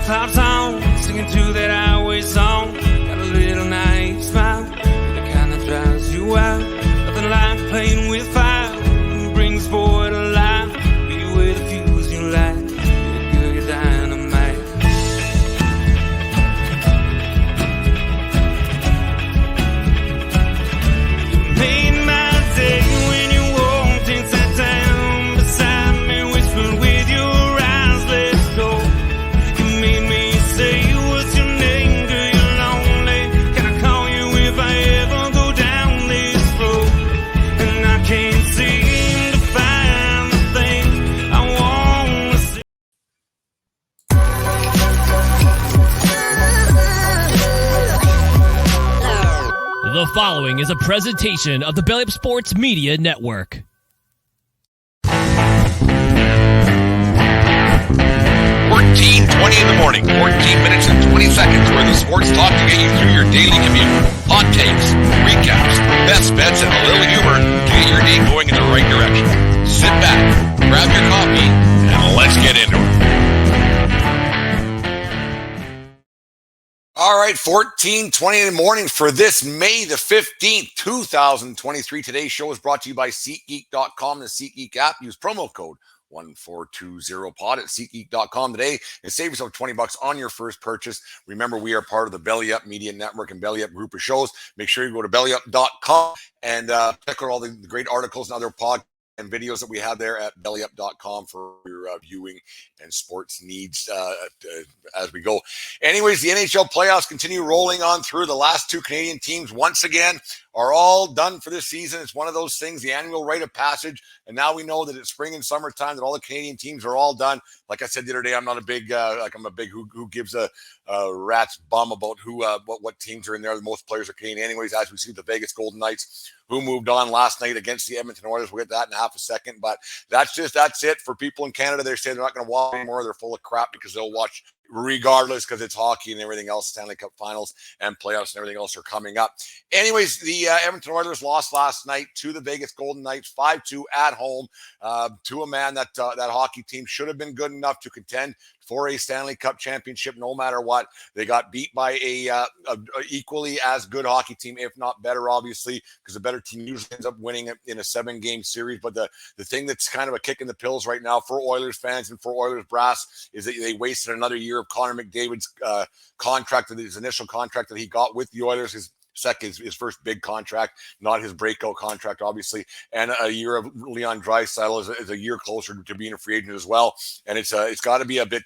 pops on, singing to that highway song. Got a little naive smile, the kind that drives you out. Nothing like playing with fire, brings boy to life. Be with the fuse you light, you're good, you're dynamite. You made my day when you walked inside town beside me, whispered with your eyes, let's go. You made me say, what's your name, girl, you're lonely. Can I call you if I ever go down this road? And I can't seem to find the thing I want to say. The following is a presentation of the Belly Up Sports Media Network. 14:20 in the morning, 14 minutes and 20 seconds where the sports talk to get you through your daily commute. Hot takes, recaps, best bets, and a little humor to get your day going in the right direction. Sit back, grab your coffee, and let's get into it. All right, 14:20 in the morning for this May the 15th, 2023. Today's show is brought to you by SeatGeek.com, the SeatGeek app. Use promo code 1420pod at SeatGeek.com today and save yourself $20 on your first purchase. Remember, we are part of the Belly Up Media Network and Belly Up group of shows. Make sure you go to BellyUp.com and check out all the great articles and other podcasts and videos that we have there at bellyup.com for your viewing and sports needs as we go. Anyways, the NHL playoffs continue rolling on through. The last two Canadian teams, once again, are all done for this season. It's one of those things, the annual rite of passage. And now we know that it's spring and summertime, that all the Canadian teams are all done. Like I said the other day, I'm not a big, who gives a rat's bum about what teams are in there. The most players are Canadian anyways, as we see the Vegas Golden Knights, who moved on last night against the Edmonton Oilers. We'll get that in half a second. But that's it for people in Canada. They say they're not going to watch anymore. They're full of crap because they'll watch regardless because it's hockey and everything else. Stanley Cup finals and playoffs and everything else are coming up. Anyways, the Edmonton Oilers lost last night to the Vegas Golden Knights 5-2 at home to a man that hockey team should have been good enough to contend for a Stanley Cup championship no matter what. They got beat by a equally as good hockey team, if not better, obviously, because the better team usually ends up winning it in a 7-game series. But the thing that's kind of a kick in the pills right now for Oilers fans and for Oilers brass is that they wasted another year of Connor McDavid's contract, his initial contract that he got with the Oilers, his first big contract, not his breakout contract, obviously, and a year of Leon Draisaitl is a year closer to being a free agent as well. And it's got to be a bit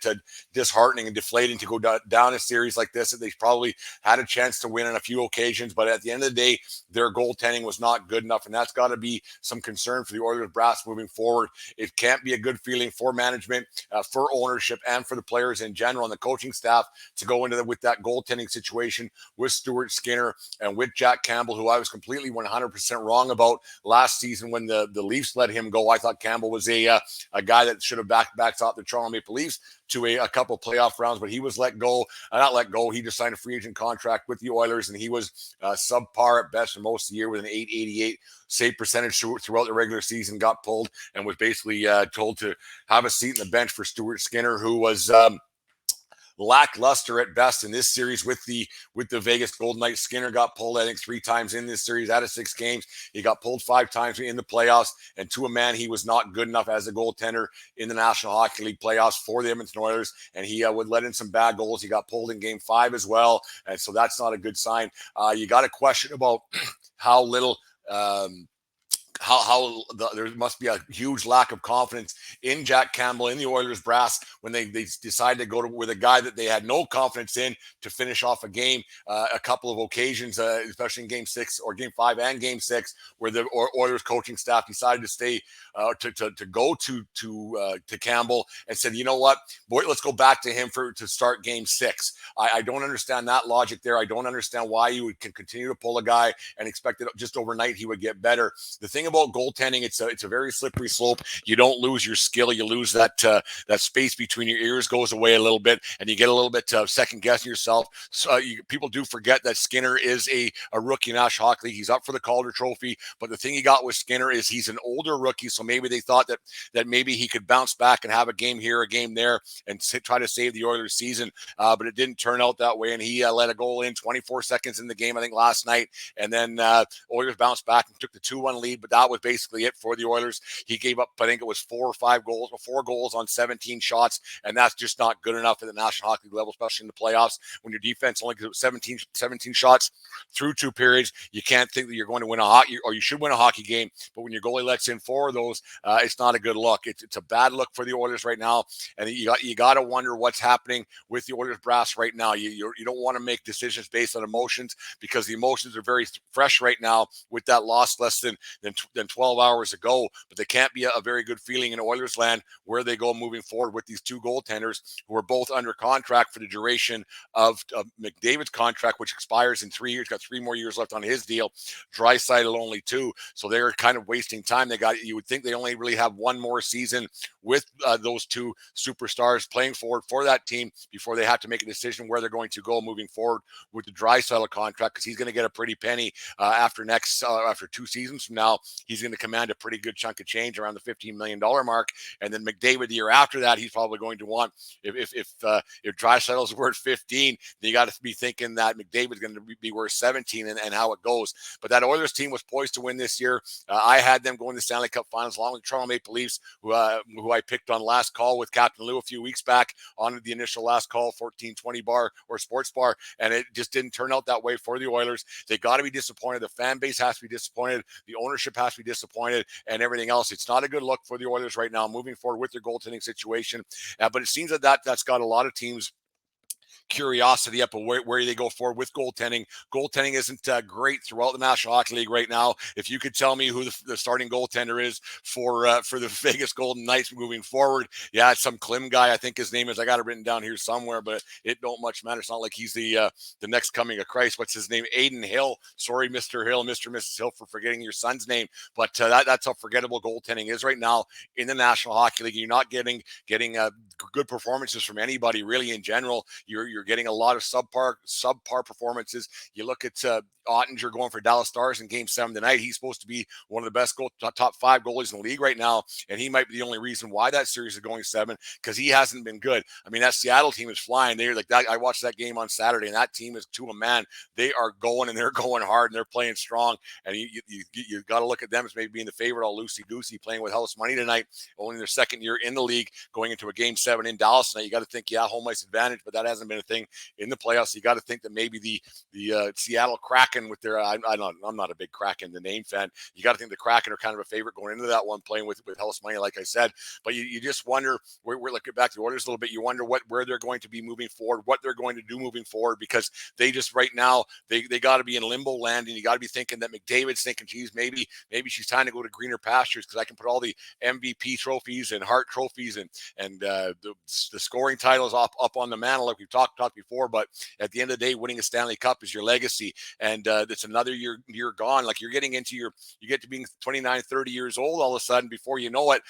disheartening and deflating to go down a series like this that they probably had a chance to win on a few occasions, but at the end of the day, their goaltending was not good enough, and that's got to be some concern for the Oilers brass moving forward. It can't be a good feeling for management, for ownership, and for the players in general and the coaching staff to go into with that goaltending situation with Stuart Skinner and with Jack Campbell, who I was completely 100% wrong about last season when the Leafs let him go. I thought Campbell was a guy that should have backed off the Toronto Maple Leafs to a couple of playoff rounds, but he was let go. Not let go. He just signed a free agent contract with the Oilers, and he was subpar at best for most of the year with an .888 save percentage throughout the regular season, got pulled and was basically told to have a seat in the bench for Stuart Skinner, who was lackluster at best in this series with the Vegas Golden Knights. Skinner got pulled, I think, 3 times in this series out of 6 games. He got pulled 5 times in the playoffs, and to a man, he was not good enough as a goaltender in the National Hockey League playoffs for the Edmonton Oilers, and he would let in some bad goals. He got pulled in Game 5 as well, and so that's not a good sign. You got a question about how little there must be a huge lack of confidence in Jack Campbell, in the Oilers brass, when they decided to go with a guy that they had no confidence in to finish off a game a couple of occasions, especially in Game 6 or Game 5 and Game 6, where the Oilers coaching staff decided to stay to go to Campbell and said, you know what, boy, let's go back to him to start Game 6. I don't understand that logic there. I don't understand why you can continue to pull a guy and expect that just overnight he would get better. The thing about goaltending, it's a very slippery slope. You don't lose your skill. You lose that space between your ears goes away a little bit, and you get a little bit second guessing yourself. So people do forget that Skinner is a rookie in National Hockey League. He's up for the Calder Trophy, but the thing he got with Skinner is he's an older rookie, so maybe they thought that maybe he could bounce back and have a game here, a game there, and try to save the Oilers' season. But it didn't turn out that way, and he let a goal in 24 seconds in the game, I think, last night, and then Oilers bounced back and took the 2-1 lead, but that was basically it for the Oilers. He gave up, I think it was 4 goals on 17 shots, and that's just not good enough at the National Hockey League level, especially in the playoffs. When your defense only gives up 17 shots through 2 periods, you can't think that you're going to win a hockey, or you should win a hockey game, but when your goalie lets in 4 of those, it's not a good look. It's a bad look for the Oilers right now, and you got to wonder what's happening with the Oilers brass right now. You don't want to make decisions based on emotions, because the emotions are very fresh right now with that loss less than 12 hours ago, but they can't be a very good feeling in Oilers land where they go moving forward with these 2 goaltenders who are both under contract for the duration of McDavid's contract, which expires in 3 years. Got 3 more years left on his deal. Draisaitl only 2, so they're kind of wasting time. You would think they only really have 1 more season with those 2 superstars playing forward for that team before they have to make a decision where they're going to go moving forward with the Draisaitl contract, because he's going to get a pretty penny after 2 seasons from now. He's going to command a pretty good chunk of change around the $15 million mark, and then McDavid the year after that, he's probably going to want, if Draisaitl's worth 15, then you got to be thinking that McDavid's going to be worth 17, and how it goes. But that Oilers team was poised to win this year. I had them going to the Stanley Cup Finals along with the Toronto Maple Leafs, who I picked on last call with Captain Lou a few weeks back on the initial last call 1420 bar or sports bar, and it just didn't turn out that way for the Oilers. They got to be disappointed. The fan base has to be disappointed. The ownership has to be disappointed, and everything else. It's not a good look for the Oilers right now moving forward with their goaltending situation. But it seems that's got a lot of teams curiosity up of where they go forward with goaltending. Goaltending isn't great throughout the National Hockey League right now. If you could tell me who the starting goaltender is for the Vegas Golden Knights moving forward, yeah, it's some Klim guy. I think his name is. I got it written down here somewhere, but it don't much matter. It's not like he's the next coming of Christ. What's his name? Aiden Hill. Sorry, Mr. Hill, Mr. and Mrs. Hill, for forgetting your son's name. But that's how forgettable goaltending is right now in the National Hockey League. You're not getting good performances from anybody really in general. You're getting a lot of subpar performances. You look at Ottinger going for Dallas Stars in Game 7 tonight. He's supposed to be one of the best top 5 goalies in the league right now, and he might be the only reason why that series is going 7, because he hasn't been good. I mean, that Seattle team is flying. They're like that. I watched that game on Saturday, and that team is to a man. They are going, and they're going hard, and they're playing strong. And you got to look at them as maybe being the favorite, all loosey-goosey, playing with house money tonight, only their second year in the league, going into a Game 7 in Dallas tonight. You got to think, yeah, home ice advantage, but that hasn't been a thing in the playoffs. You got to think that maybe the Seattle Kraken with their I'm not a big Kraken, the name fan. You got to think the Kraken are kind of a favorite going into that one, playing with house money, like I said. But you just wonder, we're looking back to the Oilers a little bit. You wonder where they're going to be moving forward, what they're going to do moving forward, because they just right now they got to be in limbo land, and you got to be thinking that McDavid's thinking, geez, maybe she's time to go to greener pastures, because I can put all the MVP trophies and Hart trophies and the scoring titles up on the mantle like we've talked before. But at the end of the day, winning a Stanley Cup is your legacy, and it's another year gone. Like you get to being 29, 30 years old all of a sudden. Before you know it,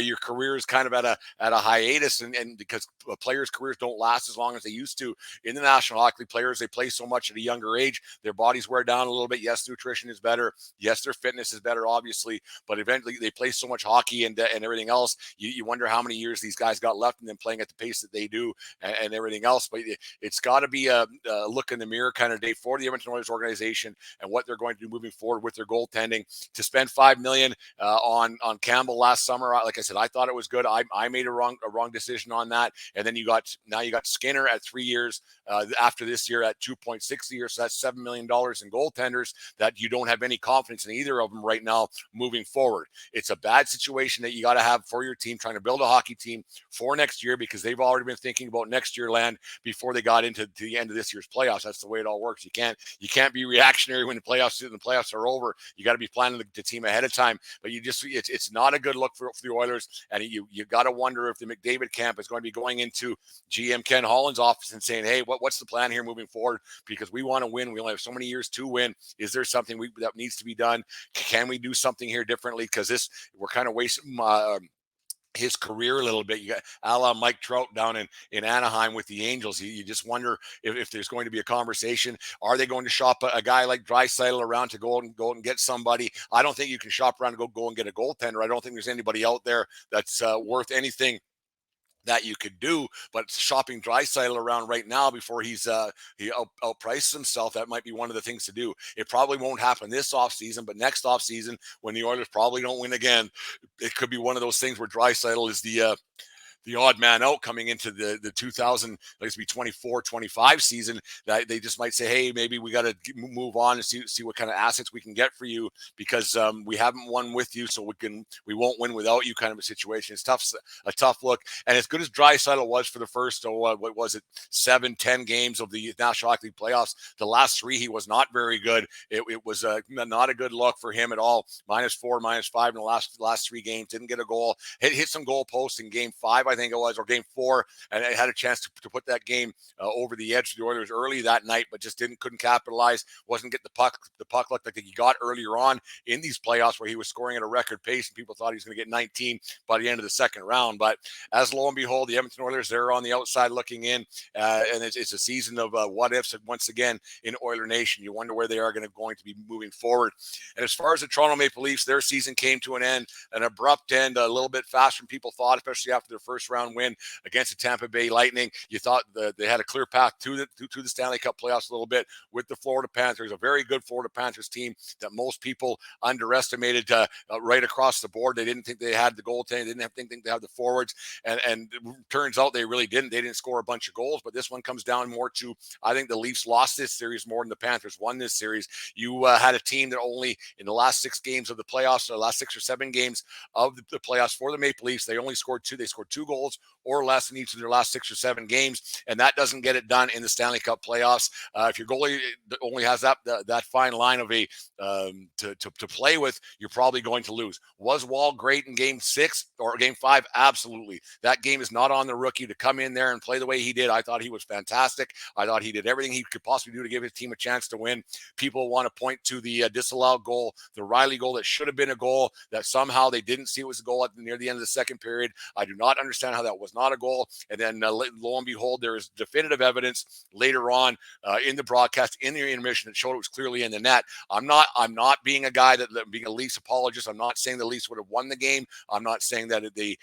your career is kind of at a hiatus, and because players' careers don't last as long as they used to in the National Hockey League. Players, they play so much at a younger age, their bodies wear down a little bit. Yes, nutrition is better. Yes, their fitness is better, obviously, but eventually they play so much hockey and everything else. You wonder how many years these guys got left in them playing at the pace that they do and everything else. But it's got to be a look in the mirror kind of day for the Edmonton Oilers organization and what they're going to do moving forward with their goaltending. To spend $5 million on Campbell last summer, like I said, I thought it was good. I made a wrong decision on that. And then you got Skinner at 3 years after this year at 2.6 a year. So that's $7 million in goaltenders that you don't have any confidence in either of them right now moving forward. It's a bad situation that you got to have for your team, trying to build a hockey team for next year, because they've already been thinking about next year land before they got into the end of this year's playoffs. That's the way it all works. You can't be reactionary when the playoffs are over. You got to be planning the team ahead of time. But it's not a good look for the Oilers, and you got to wonder if the McDavid camp is going to be going into GM Ken Holland's office and saying, hey, what's the plan here moving forward? Because we want to win. We only have so many years to win. Is there something that needs to be done? Can we do something here differently? Because we're kind of wasting his career a little bit. You got a la Mike Trout down in Anaheim with the Angels. You just wonder if there's going to be a conversation. Are they going to shop a guy like Draisaitl around to go and get somebody? I don't think you can shop around and go and get a goaltender. I don't think there's anybody out there that's worth anything that you could do, but shopping Draisaitl around right now before he outprices himself, that might be one of the things to do. It probably won't happen this offseason, but next offseason, when the Oilers probably don't win again, it could be one of those things where Draisaitl is the odd man out coming into the 24-25 season, that they just might say, hey, maybe we got to move on and see what kind of assets we can get for you, because we haven't won with you, so we won't win without you, kind of a situation. It's a tough look. And as good as Draisaitl was for the first, what was it, 7-10 games of the National Hockey League playoffs, the last 3 he was not very good. It was not a good look for him at all. -4, -5 in the last 3 games. Didn't get a goal. Hit some goal posts in Game 5, I think it was, or Game 4, and I had a chance to put that game over the edge to the Oilers early that night, but just couldn't capitalize. Wasn't getting the puck looked like he got earlier on in these playoffs, where he was scoring at a record pace, and people thought he was going to get 19 by the end of the second round. But as lo and behold, the Edmonton Oilers, they're on the outside looking in, and it's a season of what ifs once again in Oiler Nation. You wonder where they are going to be moving forward. And as far as the Toronto Maple Leafs, their season came to an end, an abrupt end, a little bit faster than people thought, especially after their first round win against the Tampa Bay Lightning. You thought they had a clear path to the Stanley Cup playoffs a little bit with the Florida Panthers, a very good Florida Panthers team that most people underestimated right across the board. They didn't think they had the goaltending, they didn't think they had the forwards, and it turns out they really didn't. They didn't score a bunch of goals, but this one comes down more to, I think the Leafs lost this series more than the Panthers won this series. You had a team that only in the last 6 games of the playoffs, or the last 6 or 7 games of the playoffs for the Maple Leafs, they only scored 2. They scored 2 goals or less in each of their last 6 or 7 games, and that doesn't get it done in the Stanley Cup playoffs. If your goalie only has that fine line of to play with, you're probably going to lose. Was Wall great in Game 6 or Game 5? Absolutely. That game is not on the rookie to come in there and play the way he did. I thought he was fantastic. I thought he did everything he could possibly do to give his team a chance to win. People want to point to the disallowed goal, the Riley goal that should have been a goal, that somehow they didn't see it was a goal near the end of the second period. I do not understand how that was not a goal. And then lo and behold, there is definitive evidence later on in the broadcast, in the intermission, that showed it was clearly in the net. I'm not being a guy that being a Leafs apologist. I'm not saying the Leafs would have won the game. I'm not saying that they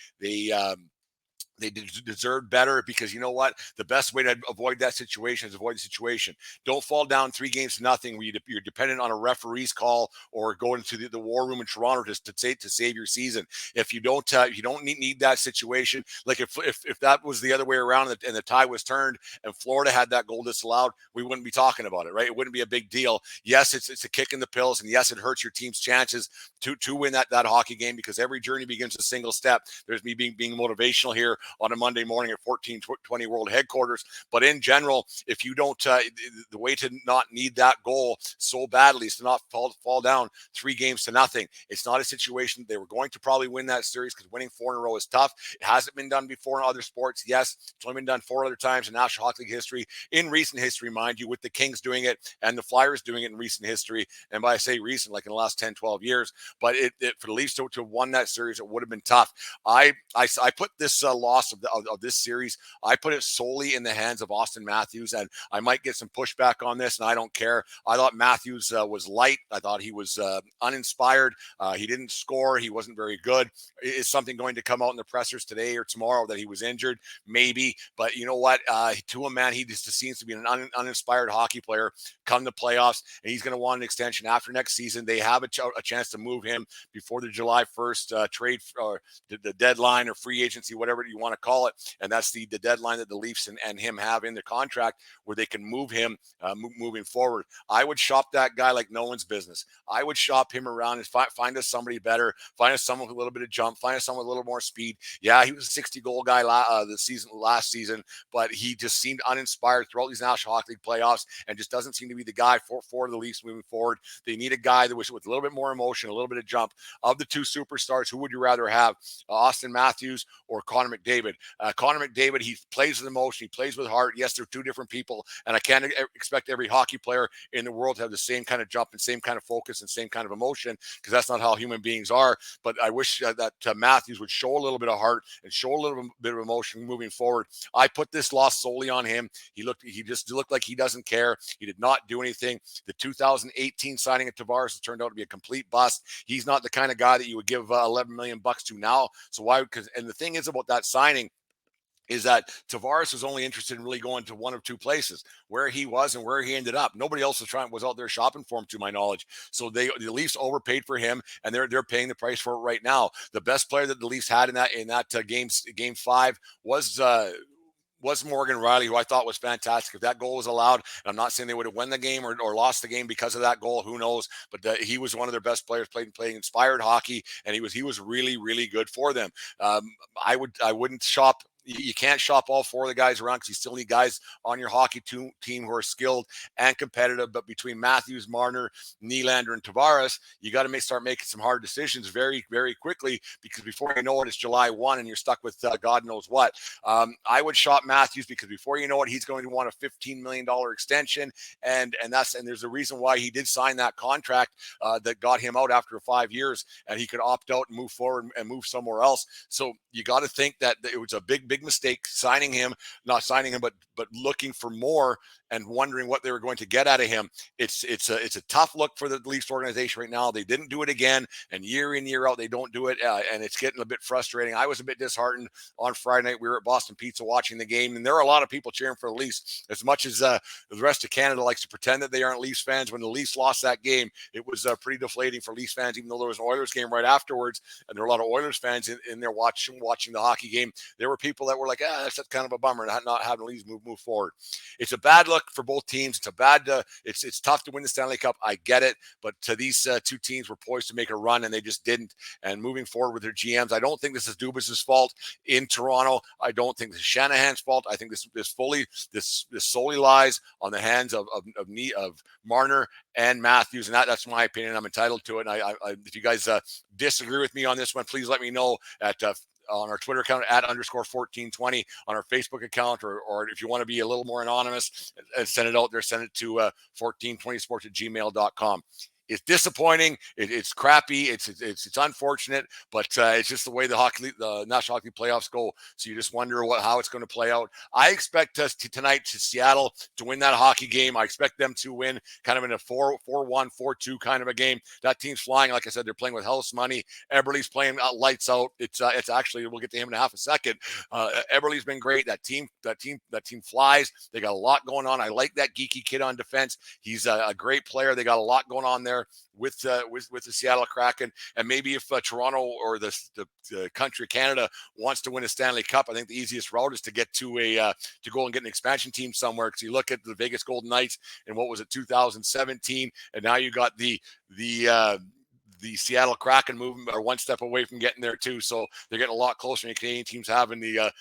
deserved better, because you know what? The best way to avoid that situation is avoid the situation. Don't fall down 3-0 where you're dependent on a referee's call or go into the war room in Toronto to save your season. If you don't need that situation, like if that was the other way around and the tie was turned and Florida had that goal disallowed, we wouldn't be talking about it, right? It wouldn't be a big deal. Yes, it's a kick in the pills, and yes, it hurts your team's chances to win that hockey game, because every journey begins a single step. There's me being motivational here on a Monday morning at 1420 World Headquarters. But in general, if you don't, the way to not need that goal so badly is to not fall down 3-0. It's not a situation. They were going to probably win that series, because winning 4 in a row is tough. It hasn't been done before in other sports. Yes, it's only been done 4 other times in National Hockey League history, in recent history, mind you, with the Kings doing it and the Flyers doing it in recent history. And by I say recent, like in the last 10, 12 years. But for the Leafs to have won that series, it would have been tough. I put this loss of this series, I put it solely in the hands of Austin Matthews, and I might get some pushback on this, and I don't care. I thought Matthews was light. I thought he was uninspired. He didn't score. He wasn't very good. Is something going to come out in the pressers today or tomorrow that he was injured? Maybe. But you know what? To a man, he just seems to be an uninspired hockey player come the playoffs, and he's going to want an extension after next season. They have a chance to move him before the July 1st trade or the deadline or free agency, whatever you want want to call it, and that's the deadline that the Leafs and him have in the contract where they can move him moving forward. I would shop that guy like no one's business. I would shop him around and find us somebody better, find us someone with a little bit of jump, find us someone with a little more speed. Yeah, he was a 60-goal guy last season, but he just seemed uninspired throughout these National Hockey League playoffs and just doesn't seem to be the guy for the Leafs moving forward. They need a guy that was with a little bit more emotion, a little bit of jump. Of the two superstars, who would you rather have, Austin Matthews or Connor McDavid? Connor McDavid, he plays with emotion, he plays with heart. Yes, they're two different people, and I can't expect every hockey player in the world to have the same kind of jump and same kind of focus and same kind of emotion, because that's not how human beings are. But I wish that Matthews would show a little bit of heart and show a little bit of emotion moving forward. I put this loss solely on him. He just looked like he doesn't care. He did not do anything. The 2018 signing of Tavares has turned out to be a complete bust. He's not the kind of guy that you would give $11 million to now. So why? And the thing is about that signing is that Tavares was only interested in really going to one of two places, where he was and where he ended up. Nobody else was out there shopping for him, to my knowledge. So the Leafs overpaid for him, and they're paying the price for it right now. The best player that the Leafs had in that game 5 was Morgan Riley, who I thought was fantastic. If that goal was allowed, and I'm not saying they would have won the game or lost the game because of that goal, who knows? But he was one of their best players, playing inspired hockey, and he was really, really good for them. I wouldn't shop. You can't shop all four of the guys around, because you still need guys on your hockey team who are skilled and competitive. But between Matthews, Marner, Nylander, and Tavares, you got to start making some hard decisions very, very quickly, because before you know it, it's July 1 and you're stuck with God knows what. I would shop Matthews, because before you know it, he's going to want a $15 million extension. And there's a reason why he did sign that contract that got him out after 5 years, and he could opt out and move forward and move somewhere else. So you got to think that it was a big mistake not signing him, but looking for more and wondering what they were going to get out of him. It's a tough look for the Leafs organization right now. They didn't do it again, and year in, year out, they don't do it, and it's getting a bit frustrating. I was a bit disheartened on Friday night. We were at Boston Pizza watching the game, and there are a lot of people cheering for the Leafs. As much as the rest of Canada likes to pretend that they aren't Leafs fans, when the Leafs lost that game, it was pretty deflating for Leafs fans, even though there was an Oilers game right afterwards, and there were a lot of Oilers fans in there watching the hockey game. There were people that were like, that's kind of a bummer not having the Leafs move forward. It's a bad look for both teams. It's tough to win the Stanley Cup. I get it, but these two teams were poised to make a run, and they just didn't. And moving forward with their GMs, I don't think this is Dubas's fault in Toronto. I don't think this is Shanahan's fault. I think this solely lies on the hands of Marner and Matthews, and that's my opinion. I'm entitled to it. And if you guys disagree with me on this one, please let me know at on our Twitter account at _1420, on our Facebook account, or if you want to be a little more anonymous and send it out there, send it to 1420sports@gmail.com. It's disappointing. It's crappy. It's unfortunate, but it's just the way the National Hockey League playoffs go. So you just wonder how it's going to play out. I expect us tonight to Seattle to win that hockey game. I expect them to win kind of in a 4-1, 4-2 kind of a game. That team's flying. Like I said, they're playing with hell's money. Eberle's playing lights out. It's actually, we'll get to him in a half a second. Eberle's been great. That team flies. They got a lot going on. I like that geeky kid on defense. He's a great player. They got a lot going on there with the Seattle Kraken. And maybe if Toronto or the country of Canada wants to win a Stanley Cup, I think the easiest route is to get to go and get an expansion team somewhere. Because you look at the Vegas Golden Knights and what was it, 2017, and now you got the Seattle Kraken moving are one step away from getting there too. So they're getting a lot closer than Canadian teams have in the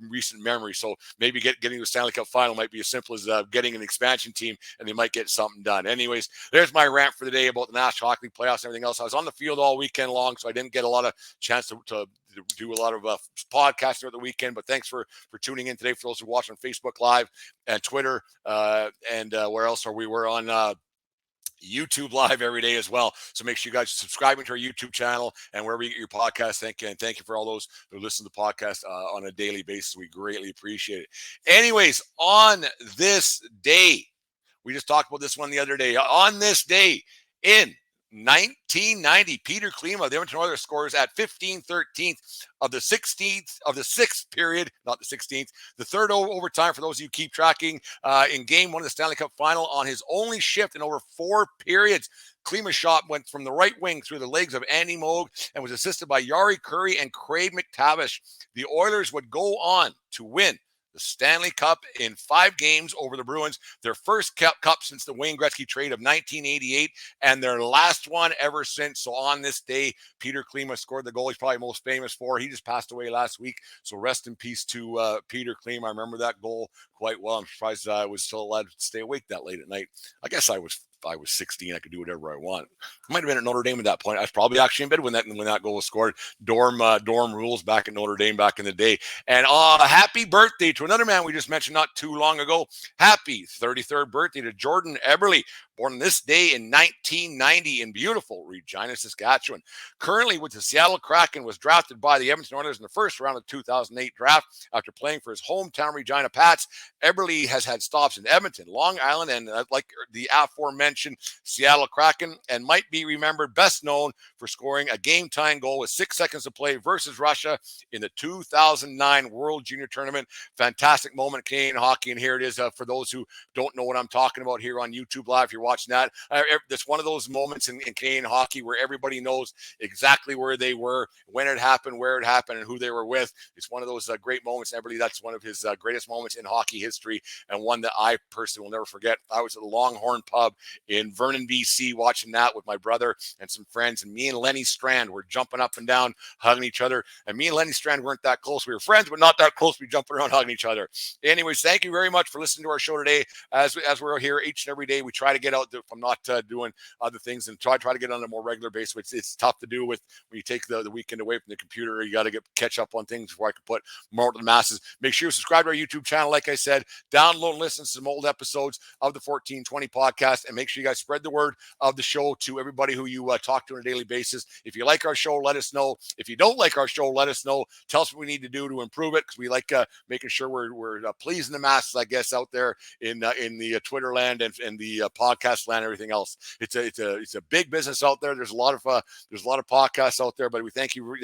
recent memory. So maybe getting the Stanley Cup final might be as simple as getting an expansion team, and they might get something done. Anyways, there's my rant for the day about the National Hockey League playoffs and everything else. I was on the field all weekend long, so I didn't get a lot of chance to do a lot of podcasting over the weekend, but thanks for tuning in today. For those who watch on Facebook Live and Twitter, and where else are we? We're on YouTube Live every day as well. So make sure you guys are subscribing to our YouTube channel and wherever you get your podcast. Thank you for all those who listen to the podcast on a daily basis. We greatly appreciate it. Anyways, on this day, we just talked about this one the other day. On this day in 1990, Peter Klima, the Edmonton Oilers, scores at 15/13 of the 16th of the 6th period, not the 16th, the third overtime for those of you who keep tracking, in Game 1 of the Stanley Cup Final on his only shift in over 4 periods. Klima shot went from the right wing through the legs of Andy Moog and was assisted by Yari Curry and Craig McTavish. The Oilers would go on to win the Stanley Cup in 5 games over the Bruins, their first cup since the Wayne Gretzky trade of 1988, and their last one ever since. So on this day, Peter Klima scored the goal he's probably most famous for. He just passed away last week, so rest in peace to Peter Klima. I remember that goal quite well. I'm surprised I was still allowed to stay awake that late at night. I guess I was 16. I could do whatever I want. I might have been at Notre Dame at that point. I was probably actually in bed when that goal was scored. Dorm rules back at Notre Dame back in the day. And happy birthday to another man we just mentioned not too long ago. Happy 33rd birthday to Jordan Eberle, born on this day in 1990 in beautiful Regina, Saskatchewan. Currently with the Seattle Kraken, was drafted by the Edmonton Oilers in the first round of the 2008 draft. After playing for his hometown Regina Pats, Eberle has had stops in Edmonton, Long Island, and like the aforementioned Seattle Kraken, and might be remembered best known for scoring a game-tying goal with 6 seconds to play versus Russia in the 2009 World Junior Tournament. Fantastic moment in Canadian hockey, and here it is for those who don't know what I'm talking about here on YouTube Live. If you're watching that, it's one of those moments in Canadian hockey where everybody knows exactly where they were, when it happened, where it happened, and who they were with. It's one of those great moments. Everybody, that's one of his greatest moments in hockey history, and one that I personally will never forget. I was at the Longhorn Pub in Vernon, BC, watching that with my brother and some friends, and me and Lenny Strand were jumping up and down, hugging each other. And me and Lenny Strand weren't that close. We were friends, but not that close to be jumping around, hugging each other. Anyways, thank you very much for listening to our show today. As we're here each and every day, we try to get out from not doing other things and try to get on a more regular basis. It's tough to do with when you take the weekend away from the computer. You got to catch up on things before I can put more to the masses. Make sure you subscribe to our YouTube channel. Like I said, download and listen to some old episodes of the 1420 podcast, and make sure you guys spread the word of the show to everybody who you talk to on a daily basis. If you like our show, let us know. If you don't like our show, let us know. Tell us what we need to do to improve it, because we like making sure we're pleasing the masses, I guess, out there in the Twitter land and the podcast land and everything else. It's a big business out there. There's a lot of podcasts out there, but we thank you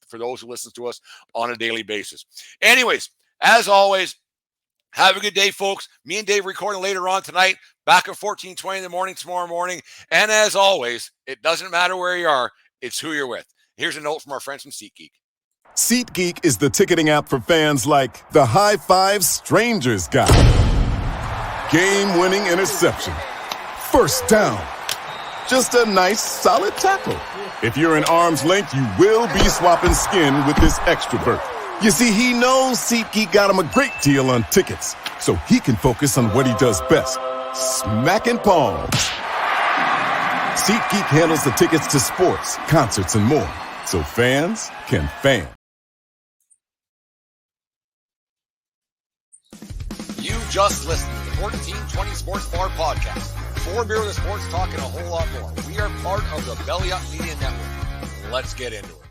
for those who listen to us on a daily basis. Anyways, as always, have a good day, folks. Me and Dave recording later on tonight, back at 14:20 in the morning tomorrow morning. And as always, it doesn't matter where you are, it's who you're with. Here's a note from our friends from SeatGeek. SeatGeek is the ticketing app for fans like the High Five Strangers guy. Game-winning interception. First down. Just a nice, solid tackle. If you're in arm's length, you will be swapping skin with this extrovert. You see, he knows SeatGeek got him a great deal on tickets, so he can focus on what he does best, smacking palms. SeatGeek handles the tickets to sports, concerts, and more, so fans can fan. You just listened to the 1420 Sports Bar Podcast. 4 beer with the sports talk and a whole lot more. We are part of the Belly Up Media Network. Let's get into it.